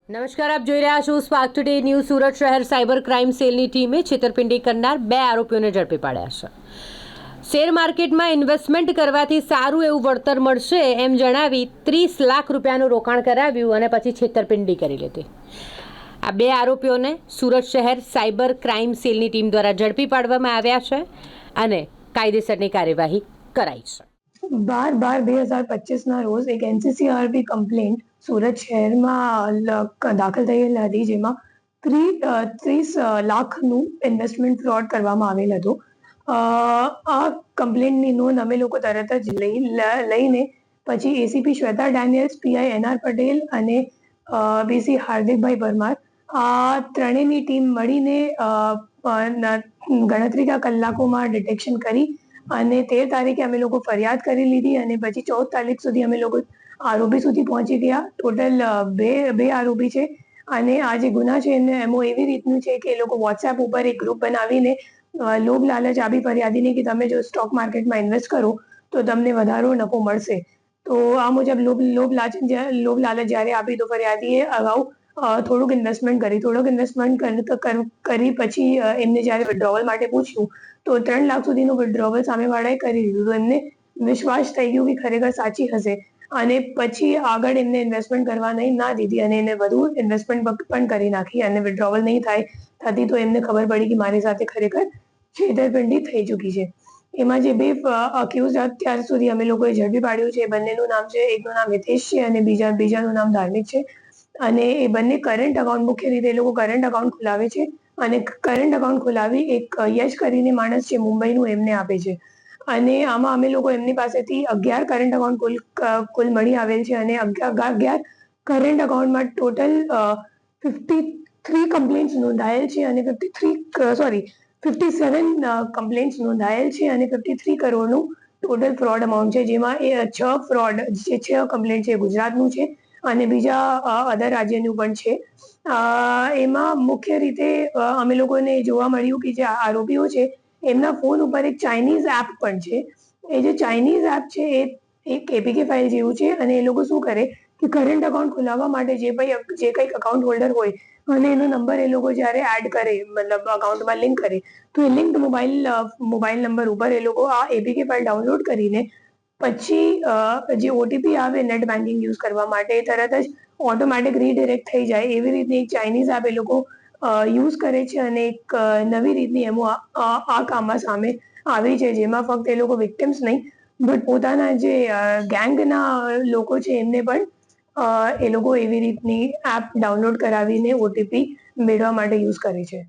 નમસ્કાર, આપ જોઈ રહ્યા છો સ્પાર્ક ટુડે ન્યૂઝ. સુરત શહેર સાયબર ક્રાઇમ સેલની ટીમે છેતરપિંડી કરનાર 2 આરોપીઓને ઝડપી પાડ્યા છે. શેર માર્કેટમાં ઇન્વેસ્ટમેન્ટ કરવાથી સારું એવું વળતર મળશે એમ જણાવી 30 લાખ રૂપિયાનું રોકાણ કરાવ્યું અને પછી છેતરપિંડી કરી લીધી. આ 2 આરોપીઓને સુરત શહેર સાયબર ક્રાઇમ સેલની ટીમ દ્વારા ઝડપી પાડવામાં આવ્યા છે અને કાયદેસરની કાર્યવાહી કરાઈ છે. 12/12/2025 રોજ એક NCCRB કમ્પ્લેન્ટ સુરત શહેરમાં દાખલ થયેલ હતી, જેમાં 30 લાખનું ઇન્વેસ્ટમેન્ટ ફ્રોડ કરવામાં આવેલ હતું. આ કમ્પ્લેન્ટની નોંધ અમે લોકો તરત જ લઈને પછી ACP Shweta Daniels, PI NR Patel અને BC હાર્દિકભાઈ પરમાર, આ ત્રણેયની ટીમ મળીને ગણતરીના કલાકોમાં ડિટેક્શન કરી અને 13 તારીખે અમે લોકો ફરિયાદ કરી લીધી અને પછી 14 તારીખ સુધી અમે લોકો આરોપી સુધી પહોંચી ગયા. ટોટલ બે આરોપી છે અને આ જે ગુના છે એમો એવી રીતનું છે કે એ લોકો વોટ્સએપ ઉપર એક ગ્રુપ બનાવીને લોભ લાલચ આપી ફરિયાદીને કે તમે જો સ્ટોક માર્કેટમાં ઇન્વેસ્ટ કરો તો તમને વધારો નફો મળશે. તો આ મુજબ લોભ લાલચ જ્યારે આપી તો ફરિયાદીએ અગાઉ થોડુંક ઇન્વેસ્ટમેન્ટ કરી પછી એમને જ્યારે વિડ્રોવલ માટે પૂછ્યું તો 3 લાખ સુધીનું વિડ્રોવલ સામેવાળાએ કરી દીધું. તો એમને વિશ્વાસ થઈ ગયો કે ખરેખર સાચી હશે અને પછી આગળ એમને ઇન્વેસ્ટમેન્ટ કરવા ના દીધી અને એને વધુ ઇન્વેસ્ટમેન્ટ પણ કરી નાખી અને વિડ્રોવલ નહીં થતી તો એમને ખબર પડી કે મારી સાથે ખરેખર છેતરપિંડી થઈ ચૂકી છે. એમાં જે 2 અક્યુઝ અત્યાર સુધી અમે લોકોએ ઝડપી પાડ્યું છે, બંનેનું નામ છે, એકનું નામ હિતેશ છે અને બીજાનું નામ ધાર્મિક છે. અને એ બંને કરંટ અકાઉન્ટ, મુખ્ય રીતે એ લોકો કરંટ અકાઉન્ટ ખોલાવે છે અને કરંટ અકાઉન્ટ ખોલાવી એક યશ કરીને માણસ છે મુંબઈનું, એમને આપે છે. અને આમાં અમે લોકો એમની પાસેથી 11 કરંટ અકાઉન્ટ કુલ મળી આવેલ છે અને 11 કરંટ અકાઉન્ટમાં ટોટલ 53 કમ્પ્લેન્ટ્સ નોંધાયેલ છે અને 57 કમ્પ્લેન્ટ્સ નોંધાયેલ છે અને 53 કરોડનું ટોટલ ફ્રોડ અમાઉન્ટ છે, જેમાં એ 6 કમ્પ્લેન્ટ છે ગુજરાતનું છે અને બીજા અધર રાજ્યનું પણ છે. એમાં મુખ્ય રીતે અમે લોકોને જોવા મળ્યું કે જે આરોપીઓ છે એમના ફોન ઉપર એક ચાઇનીઝ એપ પણ છે. એ જે ચાઇનીઝ એપ છે એ એક APK ફાઇલ જેવું છે અને એ લોકો શું કરે કે કરંટ અકાઉન્ટ ખોલાવવા માટે જે કંઈક અકાઉન્ટ હોલ્ડર હોય અને એનો નંબર એ લોકો જ્યારે એડ કરે, મતલબ અકાઉન્ટમાં લિંક કરે, તો એ લિંક્ડ મોબાઈલ નંબર ઉપર એ લોકો આ APK ફાઇલ ડાઉનલોડ કરીને પછી જે OTP આવે નેટ બેન્કિંગ યુઝ કરવા માટે તરત જ ઓટોમેટિક રીડિરેક્ટ થઈ જાય એવી રીતની એક ચાઇનીઝ એપ એ લોકો યુઝ કરે છે અને એક નવી રીતની એમો આ કામમાં સામે આવી છે, જેમાં ફક્ત એ લોકો વિક્ટિમ્સ નહીં બટ પોતાના જે ગેંગના લોકો છે એમને પણ એ લોકો એવી રીતની એપ ડાઉનલોડ કરાવીને OTP મેળવવા માટે યુઝ કરે છે.